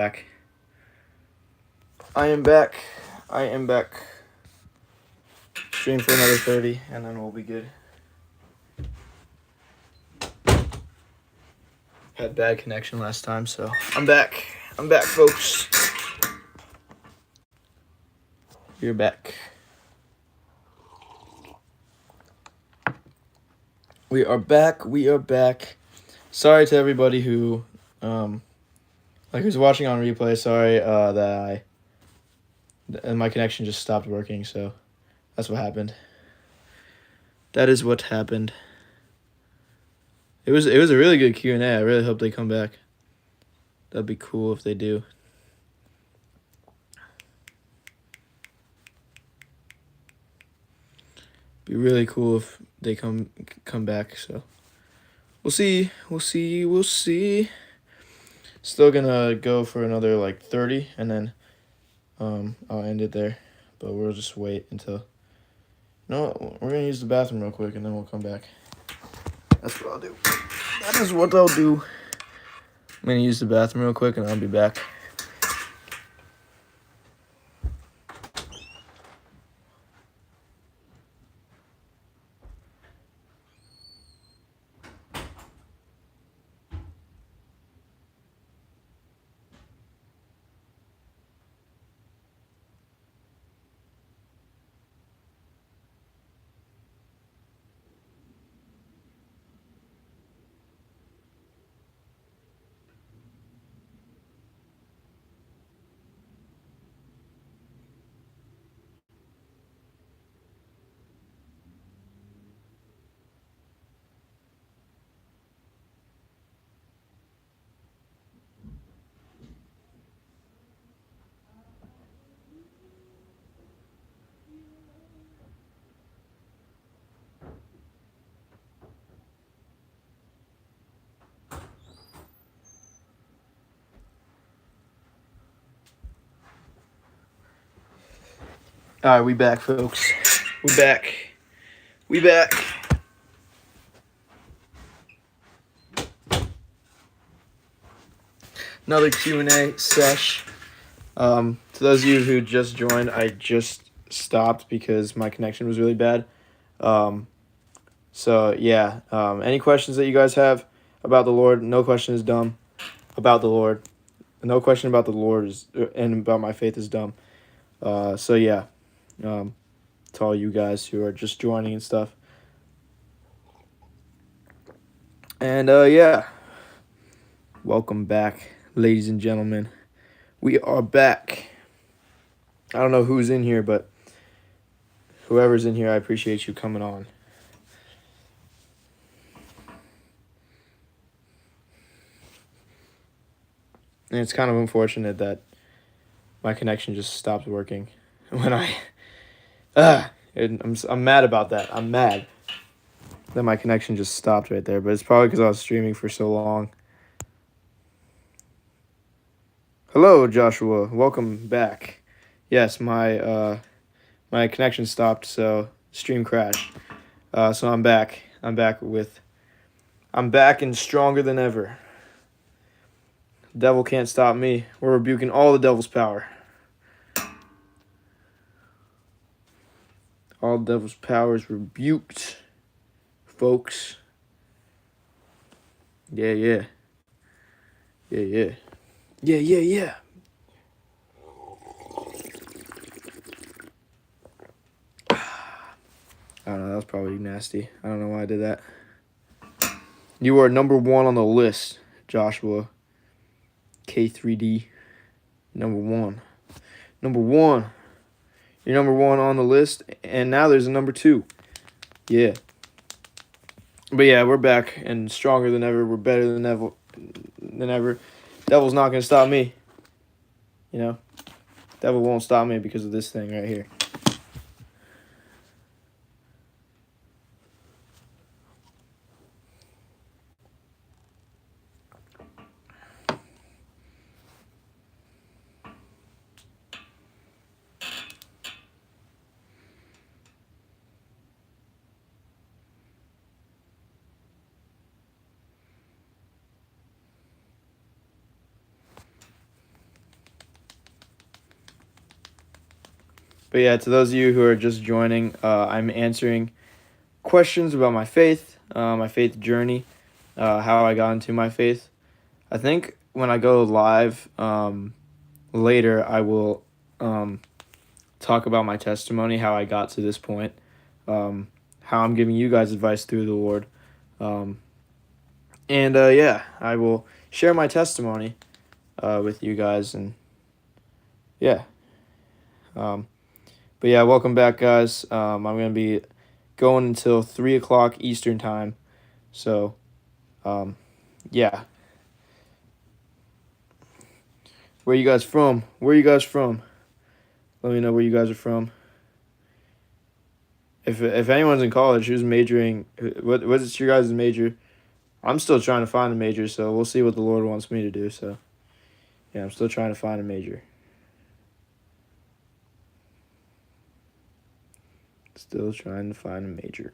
back. I am back. I am back. Stream for another 30, and then we'll be good. Had bad connection last time, so I'm back. I'm back, folks. You're back. We are back. We are back. Sorry to everybody who, who's watching on replay. Sorry that my connection just stopped working. So that's what happened. That is what happened. It was a really good Q&A. I really hope they come back. That'd be cool if they do. Be really cool if they come back. So we'll see. Still gonna go for another like 30, and then I'll end it there. But we'll just wait until. No, we're gonna use the bathroom real quick, and then we'll come back. That's what I'll do. That is what I'll do. I'm gonna use the bathroom real quick, and I'll be back. All right, we back, folks. We back. Another Q&A sesh. To those of you who just joined, I just stopped because my connection was really bad. So yeah. Any questions that you guys have about the Lord? No question is dumb. About the Lord, no question about the Lord is and about my faith is dumb. So yeah. To all you guys who are just joining and stuff. And yeah. Welcome back, ladies and gentlemen. We are back. I don't know who's in here, but whoever's in here, I appreciate you coming on. And it's kind of unfortunate that my connection just stopped working when I'm mad about that. I'm mad that my connection just stopped right there, but it's probably because I was streaming for so long. Hello, Joshua. Welcome back. Yes, my connection stopped, so stream crashed. So I'm back. I'm back and stronger than ever. Devil can't stop me. We're rebuking all the devil's power. All the devil's power is rebuked, folks. Yeah. I don't know, that was probably nasty. I don't know why I did that. You are number 1 on the list, Joshua. K3D. Number 1. You're number 1 on the list, and now there's a number 2. Yeah. But yeah, we're back and stronger than ever. We're better than ever. Devil's not going to stop me. You know? Devil won't stop me because of this thing right here. But yeah, to those of you who are just joining, I'm answering questions about my faith journey, how I got into my faith. I think when I go live later, I will talk about my testimony, how I got to this point, how I'm giving you guys advice through the Lord. And yeah, I will share my testimony with you guys. And yeah. But yeah, welcome back, guys. I'm going to be going until 3 o'clock Eastern time. So, yeah. Where you guys from? Where you guys from? Let me know where you guys are from. If anyone's in college who's majoring, what's your guys' major? I'm still trying to find a major, so we'll see what the Lord wants me to do. So, yeah, I'm still trying to find a major. Still trying to find a major.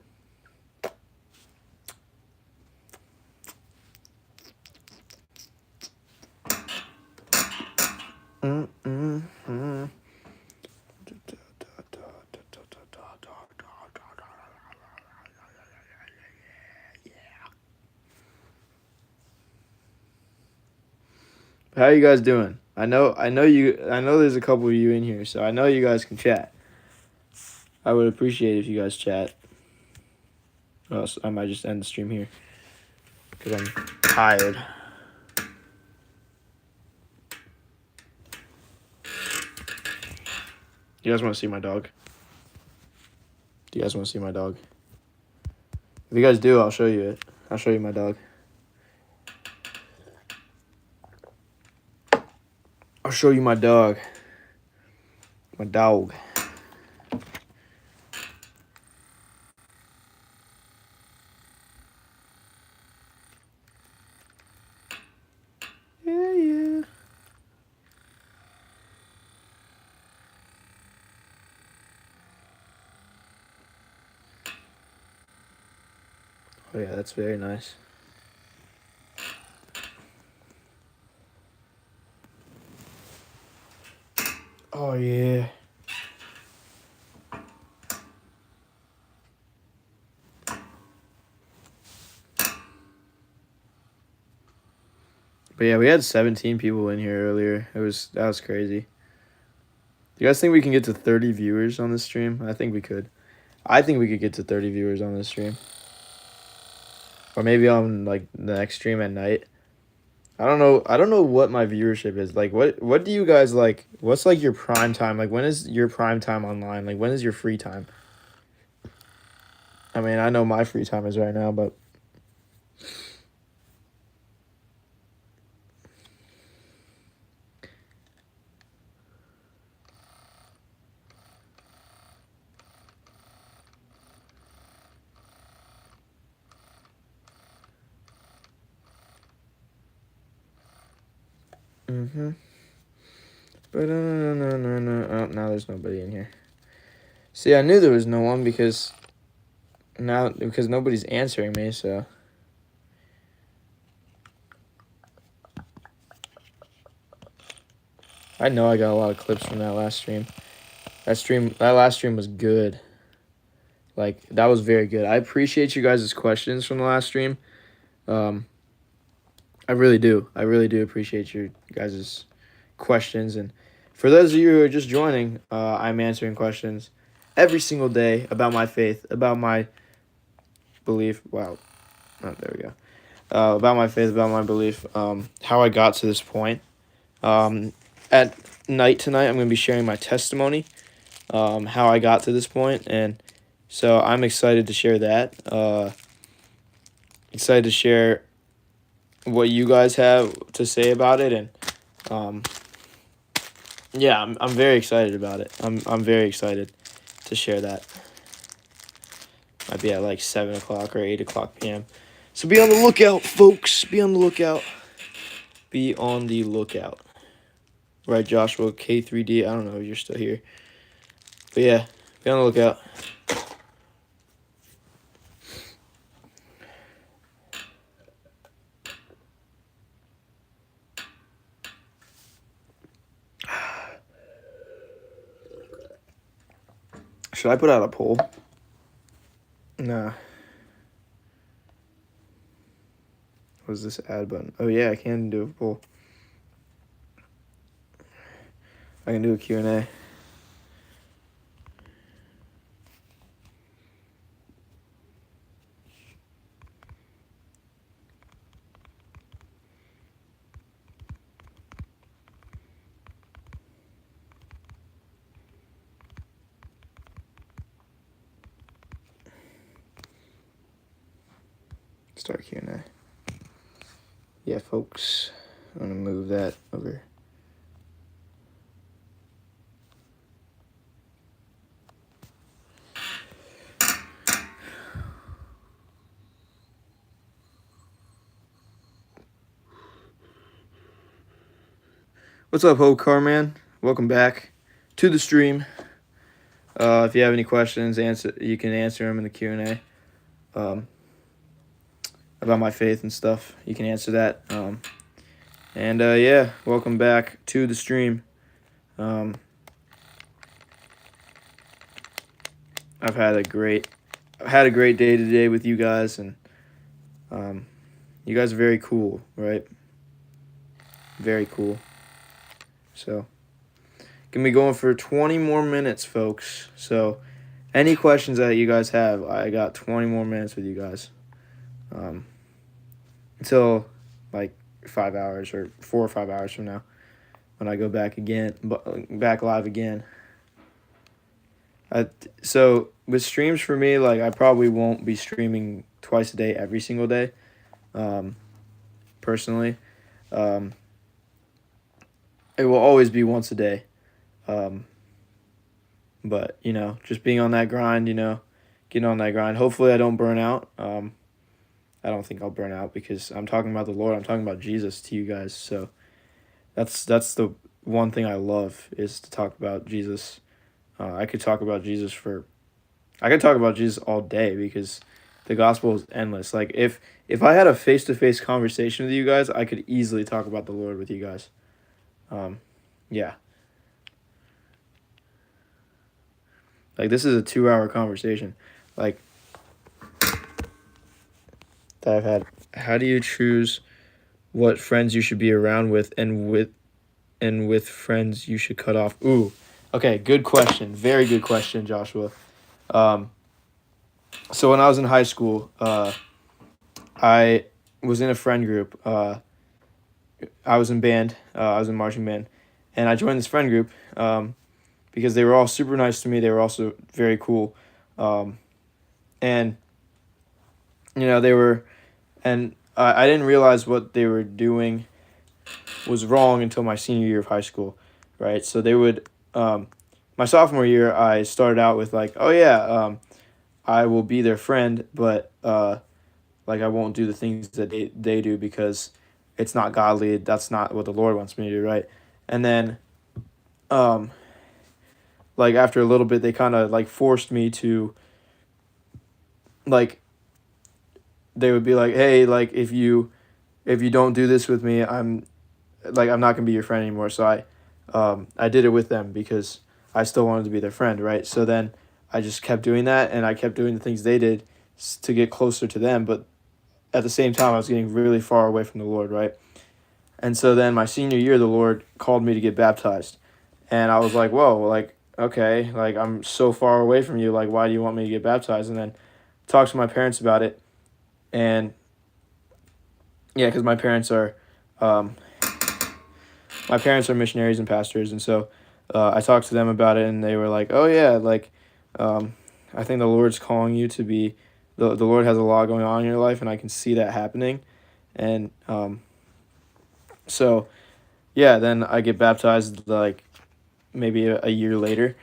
How you guys doing? I know there's a couple of you in here, so I know you guys can chat. I would appreciate if you guys chat. Or else I might just end the stream here because I'm tired. You guys want to see my dog? Do you guys want to see my dog? If you guys do, I'll show you it. I'll show you my dog. I'll show you my dog. My dog. Yeah. Oh yeah, that's very nice. Oh yeah. But yeah, we had 17 people in here earlier. That was crazy. Do you guys think we can get to 30 viewers on this stream? I think we could. I think we could get to 30 viewers on this stream. Or maybe on like the next stream at night. I don't know what my viewership is. Like what do you guys like? What's like your prime time? Like when is your prime time online? Like when is your free time? I mean, I know my free time is right now, but But no. Oh, now there's nobody in here. See, I knew there was no one because nobody's answering me, so. I know I got a lot of clips from that last stream. That last stream was good. Like, that was very good. I appreciate you guys' questions from the last stream. I really do. I really do appreciate your guys' questions. And for those of you who are just joining, I'm answering questions every single day about my faith, about my belief. Wow. Oh, there we go. About my faith, about my belief, how I got to this point. At night tonight, I'm going to be sharing my testimony, how I got to this point, and so I'm excited to share that. Excited to share what you guys have to say about it, and yeah, I'm very excited about it. I'm very excited to share that. Might be at like 7 o'clock or 8 o'clock p.m. So be on the lookout, folks. Be on the lookout. Be on the lookout. Right, Joshua, K3D. I don't know if you're still here. But yeah, be on the lookout. Should I put out a poll? Nah. What's this add button? Oh yeah, I can do a poll. I can do a Q&A. Start Q&A. Yeah, folks, I'm gonna move that over. What's up, Hope Carman? Welcome back to the stream. If you have any questions, you can answer them in the Q&A. About my faith and stuff, you can answer that. Yeah, welcome back to the stream. I've had a great day today with you guys, and you guys are very cool, right? Very cool. So, gonna be going for 20 more minutes, folks. So, any questions that you guys have, I got 20 more minutes with you guys. Until like 5 hours or 4 or 5 hours from now, when I go back live again. So with streams for me, like I probably won't be streaming twice a day every single day. Personally, it will always be once a day. But just being on that grind, getting on that grind. Hopefully I don't burn out. I don't think I'll burn out because I'm talking about the Lord. I'm talking about Jesus to you guys. So that's the one thing I love is to talk about Jesus. I could talk about Jesus all day because the gospel is endless. Like if I had a face-to-face conversation with you guys, I could easily talk about the Lord with you guys. Yeah. Like this is a 2-hour conversation. Like that I've had. How do you choose what friends you should be around with and with friends you should cut off? Ooh. Okay, good question. Very good question, Joshua. So when I was in high school, I was in a friend group. I was in band. I was in marching band, and I joined this friend group because they were all super nice to me. They were also very cool, and they were, and I didn't realize what they were doing was wrong until my senior year of high school, right? So they would, my sophomore year, I started out with like, oh yeah, I will be their friend, but like I won't do the things that they do because it's not godly. That's not what the Lord wants me to do, right? And then, like after a little bit, they kind of like forced me to, like, they would be like, hey, like if you don't do this with me, I'm not gonna be your friend anymore. So I did it with them because I still wanted to be their friend, right? So then I just kept doing that, and I kept doing the things they did to get closer to them, but at the same time I was getting really far away from the Lord, right? And so then my senior year, the Lord called me to get baptized, and I was like, whoa, like, okay, like I'm so far away from you, like why do you want me to get baptized? And then talked to my parents about it, and yeah, because my parents are missionaries and pastors, and so I talked to them about it, and they were like, oh yeah, like I think the Lord's calling you to be, the Lord has a lot going on in your life, and I can see that happening. And so yeah, then I get baptized like maybe a year later,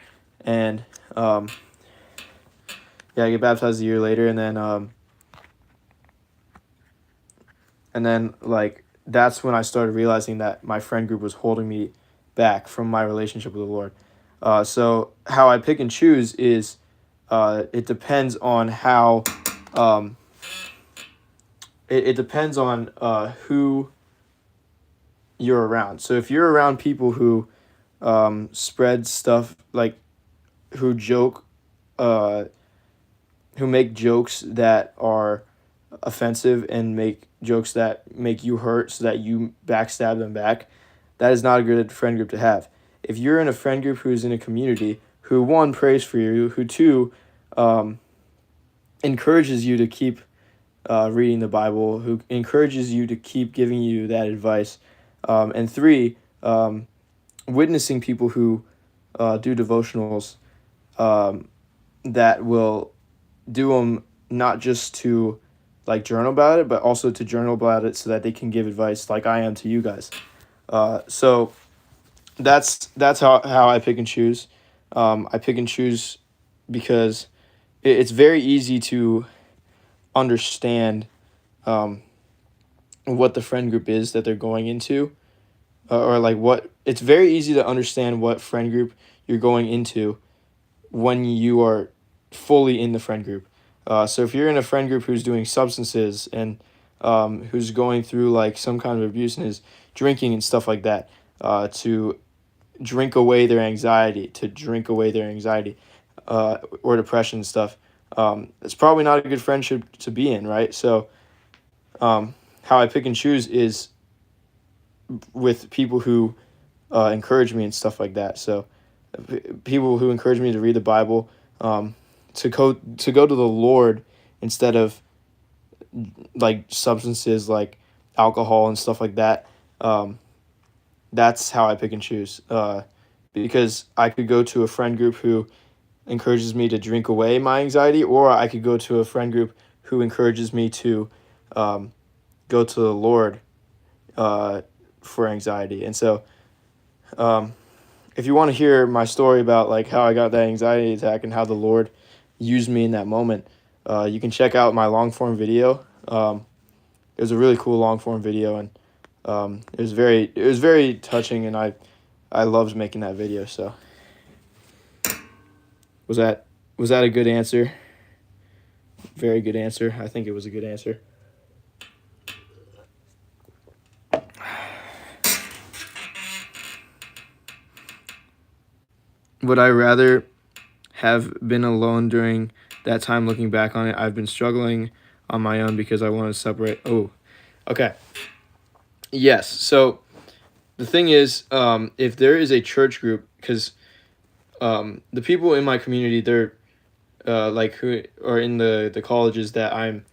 and I get baptized a year later, and then like that's when I started realizing that my friend group was holding me back from my relationship with the Lord. So how I pick and choose is it depends on how it depends on who you're around. So if you're around people who spread stuff, like who joke who make jokes that are offensive and make jokes that make you hurt so that you backstab them back, that is not a good friend group to have. If you're in a friend group who's in a community who, one, prays for you, who, two, encourages you to keep reading the Bible, who encourages you to keep giving you that advice, and three, witnessing people who do devotionals that will do them not just to like journal about it, but also to journal about it so that they can give advice like I am to you guys. So that's how I pick and choose. I pick and choose because it's very easy to understand what the friend group is that they're going into, or like what it's very easy to understand what friend group you're going into when you are fully in the friend group. So if you're in a friend group who's doing substances and who's going through like some kind of abuse and is drinking and stuff like that, to drink away their anxiety, or depression and stuff, it's probably not a good friendship to be in, right? So how I pick and choose is with people who encourage me and stuff like that. So people who encourage me to read the Bible, to go to the Lord instead of like substances like alcohol and stuff like that. That's how I pick and choose. Because I could go to a friend group who encourages me to drink away my anxiety, or I could go to a friend group who encourages me to go to the Lord for anxiety. And so if you want to hear my story about like how I got that anxiety attack and how the Lord used me in that moment, you can check out my long form video. It was a really cool long form video, and it was very touching, and I loved making that video. So was that a good answer? Very good answer. I think it was a good answer. Would I rather have been alone during that time? Looking back on it, I've been struggling on my own because I want to separate. Oh, okay. Yes. So the thing is, if there is a church group, because the people in my community, they're like who are in the colleges that I'm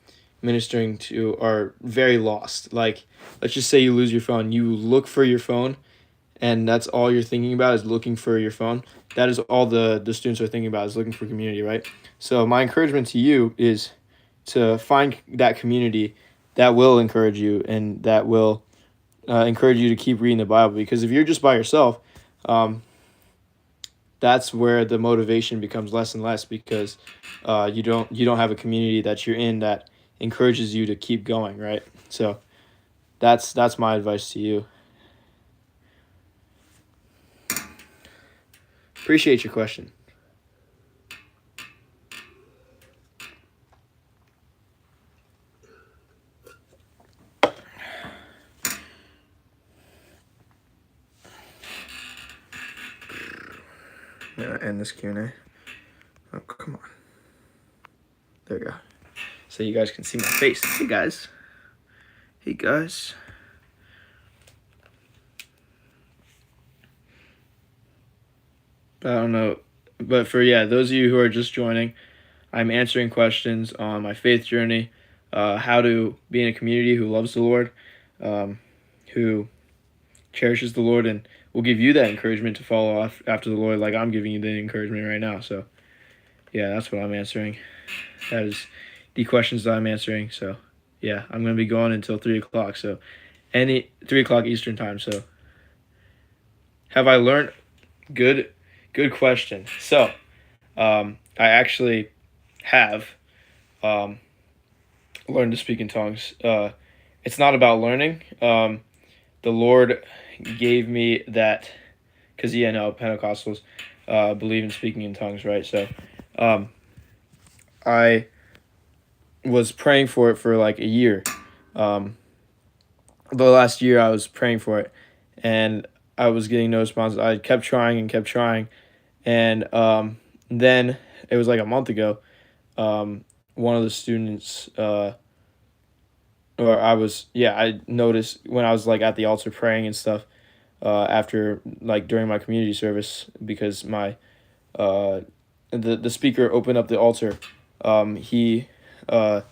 ministering to are very lost. Like, let's just say you lose your phone. You look for your phone, and that's all you're thinking about is looking for your phone. That is all the students are thinking about, is looking for community, right? So my encouragement to you is to find that community that will encourage you and that will encourage you to keep reading the Bible. Because if you're just by yourself, that's where the motivation becomes less and less, because you don't have a community that you're in that encourages you to keep going, right? So that's my advice to you. Appreciate your question. Yeah, end this Q&A. Oh, come on. There we go. So you guys can see my face. Hey, guys. Hey, guys. I don't know. But for those of you who are just joining, I'm answering questions on my faith journey, how to be in a community who loves the Lord, who cherishes the Lord, and will give you that encouragement to follow after the Lord like I'm giving you the encouragement right now. So, yeah, that's what I'm answering. That is the questions that I'm answering. So, yeah, I'm going to be going until 3 o'clock. So, 3 o'clock Eastern time. So, have I learned? Good question. So, I actually have learned to speak in tongues. It's not about learning. The Lord gave me that because, Pentecostals believe in speaking in tongues, right? So I was praying for it for like a year. The last year I was praying for it, and I was getting no response. I kept trying, and then it was like a month ago. One of the students, or I noticed when I was like at the altar praying and stuff, after like during my community service, because my uh, the speaker opened up the altar. He uh,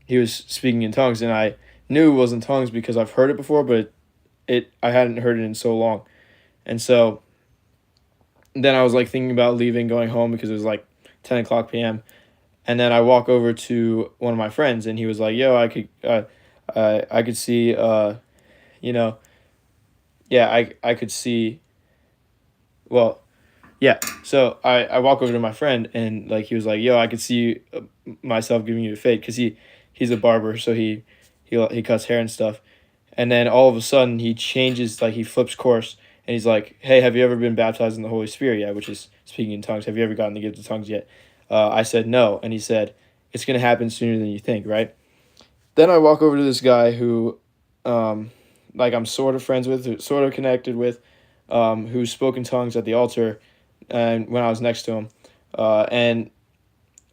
he was speaking in tongues, and I knew it wasn't tongues because I've heard it before, but I hadn't heard it in so long, and so then I was like thinking about leaving, going home because it was like 10 o'clock p.m. And then I walk over to one of my friends, and he was like, "Yo, I could see, you know, yeah, I could see, well, yeah." So I walk over to my friend, and like he was like, "Yo, I could see myself giving you a fade," because he's a barber, so he cuts hair and stuff. And then all of a sudden he changes, like he flips course, and he's like, "Hey, have you ever been baptized in the Holy Spirit yet?" Which is speaking in tongues. Have you ever gotten the gift of tongues yet? I said no, and he said, "It's gonna happen sooner than you think, right?" Then I walk over to this guy who, um, like I'm sort of friends with, sort of connected with, who spoke in tongues at the altar, and when I was next to him, and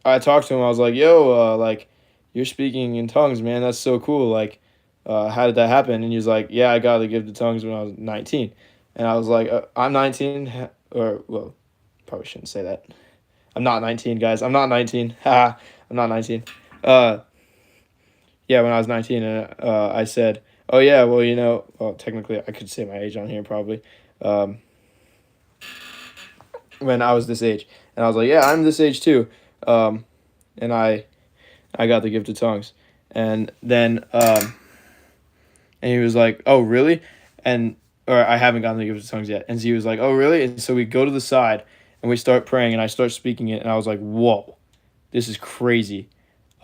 I talked to him. I was like, "Yo, like, you're speaking in tongues, man. That's so cool. Like, how did that happen?" And he was like, "Yeah, I got the gift of tongues when I was 19." And I was like, "I'm 19, or well, probably shouldn't say that. I'm not 19, guys. I'm not 19. Ha, I'm not 19. Uh, yeah, when I was 19, and I said, "Oh yeah, well, well, technically I could say my age on here probably." Um, when I was this age, and I was like, "Yeah, I'm this age too." And I got the gift of tongues, and then and he was like, "Oh really?" And or I haven't gotten the gift of tongues yet, and he was like, "Oh really?" And so we go to the side, and we start praying, and I start speaking it, and I was like, "Whoa, this is crazy,"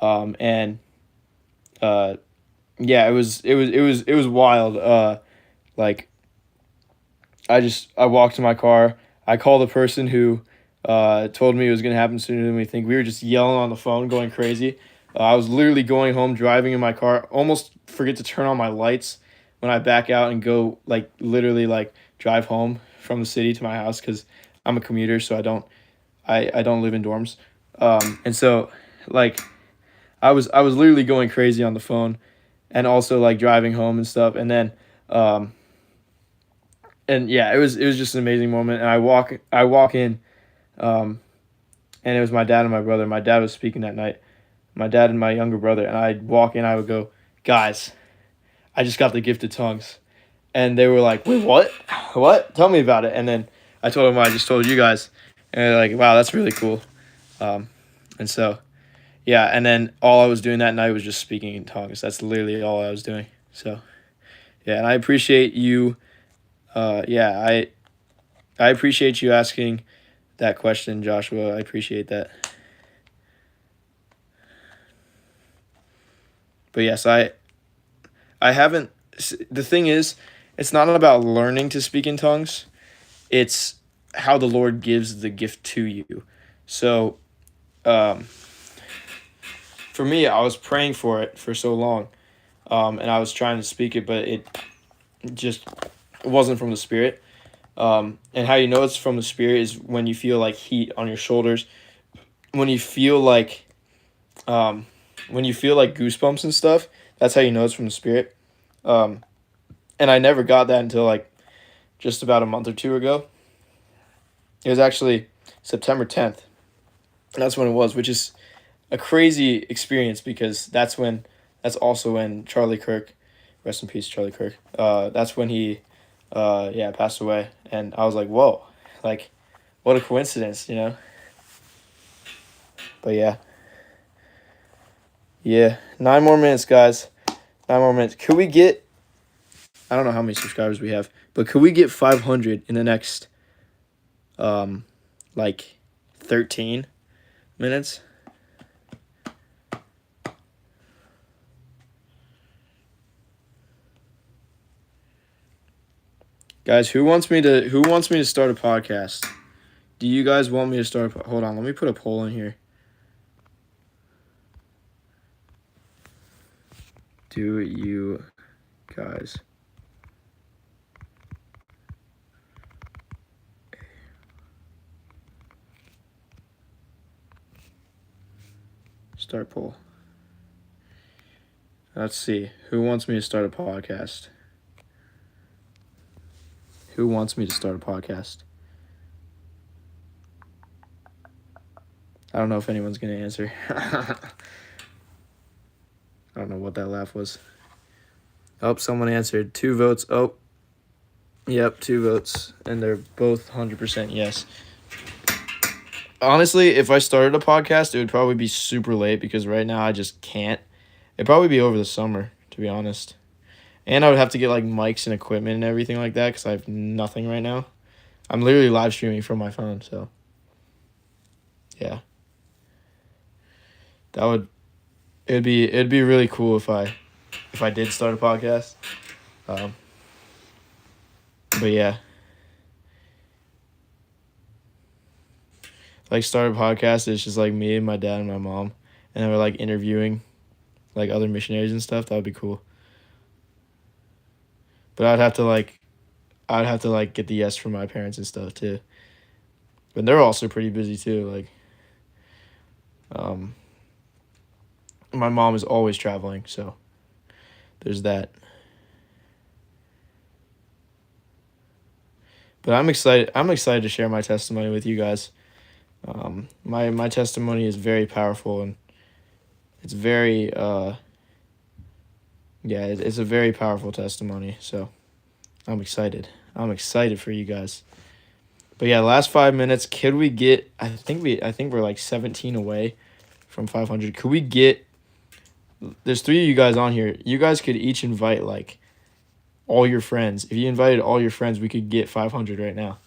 and uh, yeah, it was wild. Like I walked to my car. I called the person who told me it was gonna happen sooner than we think. We were just yelling on the phone, going crazy. I was literally going home, driving in my car, almost forget to turn on my lights when I back out and go like literally like drive home from the city to my house because I'm a commuter, so I don't live in dorms, and so like I was literally going crazy on the phone, and also like driving home and stuff, and then um, and yeah, it was just an amazing moment. And I walk in, um, and it was my dad and my brother. My dad was speaking that night. My dad and my younger brother. And I'd walk in. I would go, "Guys, I just got the gift of tongues," and they were like, "Wait, what? What? Tell me about it." And then I told them what I just told you guys, and they're like, "Wow, that's really cool." Um, and so yeah, and then all I was doing that night was just speaking in tongues. That's literally all I was doing. So yeah, and I appreciate you. Yeah, I appreciate you asking that question, Joshua. I appreciate that. But yes, I haven't. The thing is, it's not about learning to speak in tongues. It's how the Lord gives the gift to you. So, um, for me, I was praying for it for so long, and I was trying to speak it, but it just wasn't from the Spirit. And how you know it's from the Spirit is when you feel like heat on your shoulders, when you feel like um, goosebumps and stuff. That's how you know it's from the Spirit. Um, and I never got that until like just about a month or two ago. It was actually September 10th. That's when it was, which is a crazy experience because that's also when Charlie Kirk, rest in peace, Charlie Kirk. That's when he, yeah, passed away, and I was like, whoa, like, what a coincidence. But yeah, yeah, 9 more minutes, guys. 9 more minutes. Could we get? I don't know how many subscribers we have, but could we get 500 in the next, um, like, 13 minutes? Guys, who wants me to start a podcast? Do you guys want me to start hold on, let me put a poll in here. Do you guys Start poll. Let's see. Who wants me to start a podcast? Who wants me to start a podcast? I don't know if anyone's going to answer. I don't know what that laugh was. Oh, someone answered. 2 votes. Oh, yep, 2 votes. And they're both 100% yes. Honestly, if I started a podcast, it would probably be super late because right now I just can't. It'd probably be over the summer, to be honest. And I would have to get like mics and equipment and everything like that because I have nothing right now. I'm literally live streaming from my phone, so yeah. It'd be really cool if I did start a podcast. But yeah. Like start a podcast, it's just like me and my dad and my mom. And then we're like interviewing like other missionaries and stuff. That would be cool. But I'd have to get the yes from my parents and stuff too. But they're also pretty busy too. Like my mom is always traveling, so there's that. But I'm excited to share my testimony with you guys. My testimony is very powerful and it's very it's a very powerful testimony. So I'm excited. I'm excited for you guys. But yeah, last 5 minutes. Could we get? I think we're like 17 away from 500. Could we get? There's 3 of you guys on here. You guys could each invite like all your friends. If you invited all your friends, we could get 500 right now.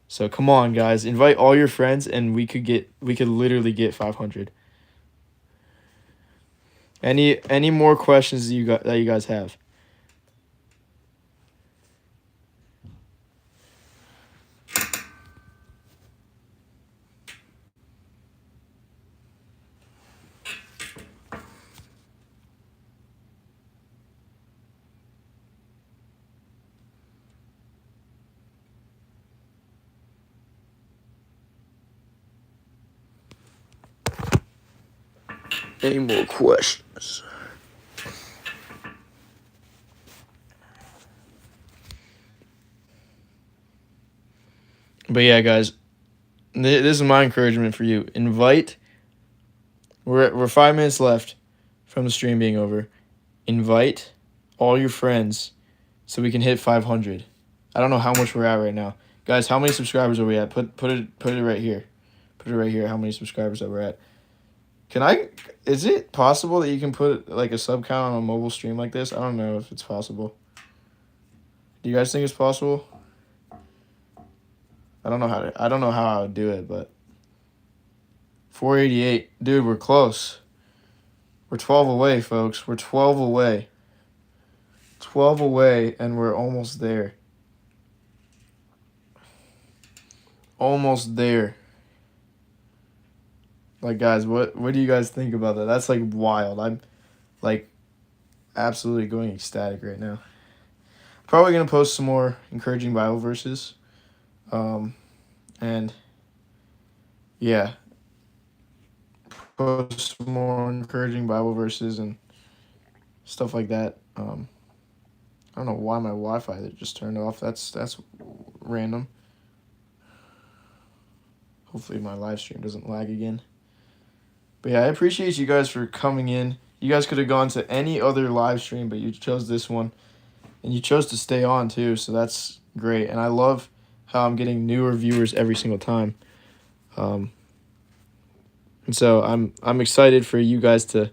So come on, guys, invite all your friends, and we could literally get 500. Any more questions that you guys have? Any more questions? But yeah, guys, this is my encouragement for you. We're 5 minutes left from the stream being over. Invite all your friends so we can hit 500. I don't know how much we're at right now. Guys, how many subscribers are we at? Put it right here. Put it right here how many subscribers that we're at. Is it possible that you can put like a sub count on a mobile stream like this? I don't know if it's possible. Do you guys think it's possible? I don't know how I would do it, but 488. Dude, we're close. We're 12 away, folks. We're 12 away. 12 away, and we're almost there. Almost there. Like, guys, what do you guys think about that? That's, like, wild. I'm, like, absolutely going ecstatic right now. Probably going to post some more encouraging Bible verses. And, yeah. Post some more encouraging Bible verses and stuff like that. I don't know why my Wi-Fi that just turned off. That's random. Hopefully my live stream doesn't lag again. But yeah, I appreciate you guys for coming in. You guys could have gone to any other live stream, but you chose this one. And you chose to stay on too, so that's great. And I love how I'm getting newer viewers every single time. And so I'm excited for you guys to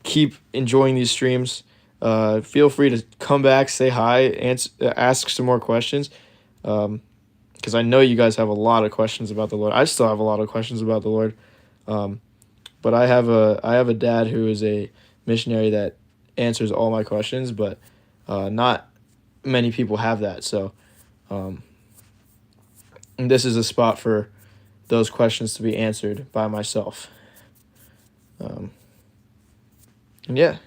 keep enjoying these streams. Feel free to come back, say hi, ask some more questions. Because I know you guys have a lot of questions about the Lord. I still have a lot of questions about the Lord. But I have a dad who is a missionary that answers all my questions, but not many people have that. So this is a spot for those questions to be answered by myself. And yeah.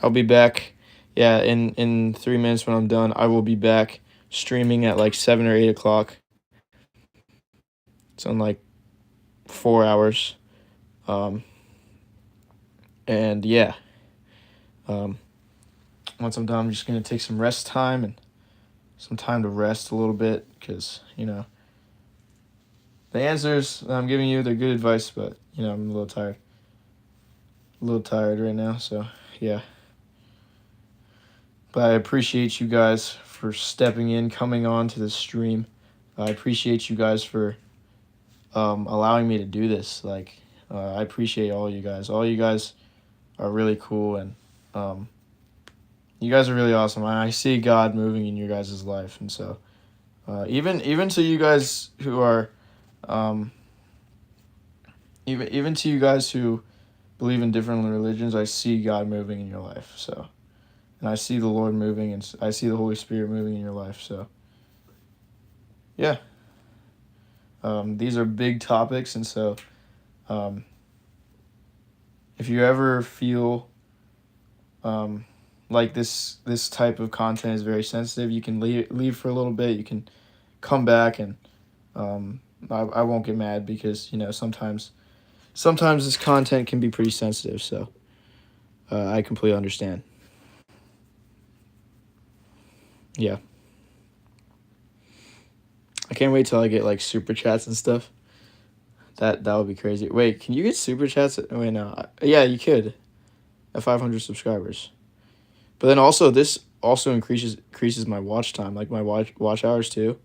I'll be back. Yeah, in 3 minutes when I'm done, I will be back streaming at like 7 or 8 o'clock. It's in like 4 hours. And yeah, once I'm done, I'm just going to take some rest time and some time to rest a little bit because, the answers that I'm giving you, they're good advice, but, I'm a little tired. A little tired right now, so yeah. But I appreciate you guys for stepping in, coming on to this stream. I appreciate you guys for allowing me to do this. I appreciate all you guys. All you guys are really cool, and you guys are really awesome. I see God moving in your guys' life, and so even to you guys who are, even to you guys who believe in different religions, I see God moving in your life. So, and I see the Lord moving, and I see the Holy Spirit moving in your life. So, yeah. These are big topics, and so if you ever feel like this type of content is very sensitive, you can leave for a little bit. You can come back, and I won't get mad because sometimes this content can be pretty sensitive. So I completely understand. Yeah. I can't wait till I get like super chats and stuff. That would be crazy. Wait, can you get super chats? Wait, no. Yeah, you could at 500 subscribers. But then also this also increases my watch time, like my watch hours too,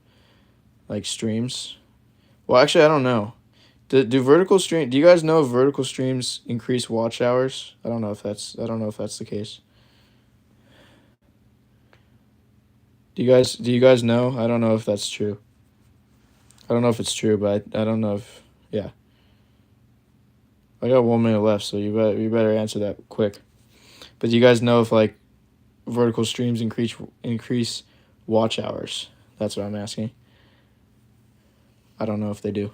like streams. Well, actually, I don't know. Do vertical stream? Do you guys know if vertical streams increase watch hours? I don't know if that's the case. Do you guys know? I don't know if that's true. I don't know if it's true, but I don't know if yeah. I got 1 minute left, so you better answer that quick. But do you guys know if like vertical streams increase watch hours? That's what I'm asking. I don't know if they do.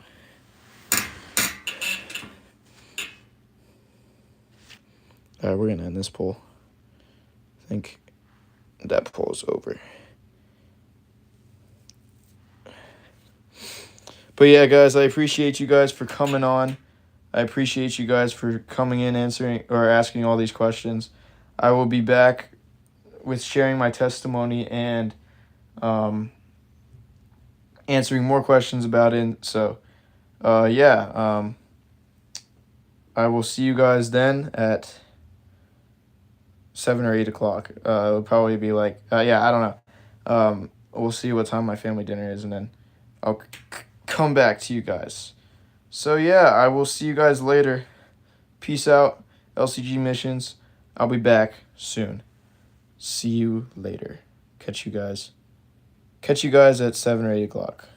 All right, we're gonna end this poll. I think that poll is over. But yeah, guys, I appreciate you guys for coming on. I appreciate you guys for coming in, answering or asking all these questions. I will be back with sharing my testimony and answering more questions about it. So, I will see you guys then at 7 or 8 o'clock. It'll probably be like, I don't know. We'll see what time my family dinner is, and then I'll come back to you guys. So, yeah, I will see you guys later. Peace out, LCG Missions. I'll be back soon. See you later. Catch you guys at 7 or 8 o'clock.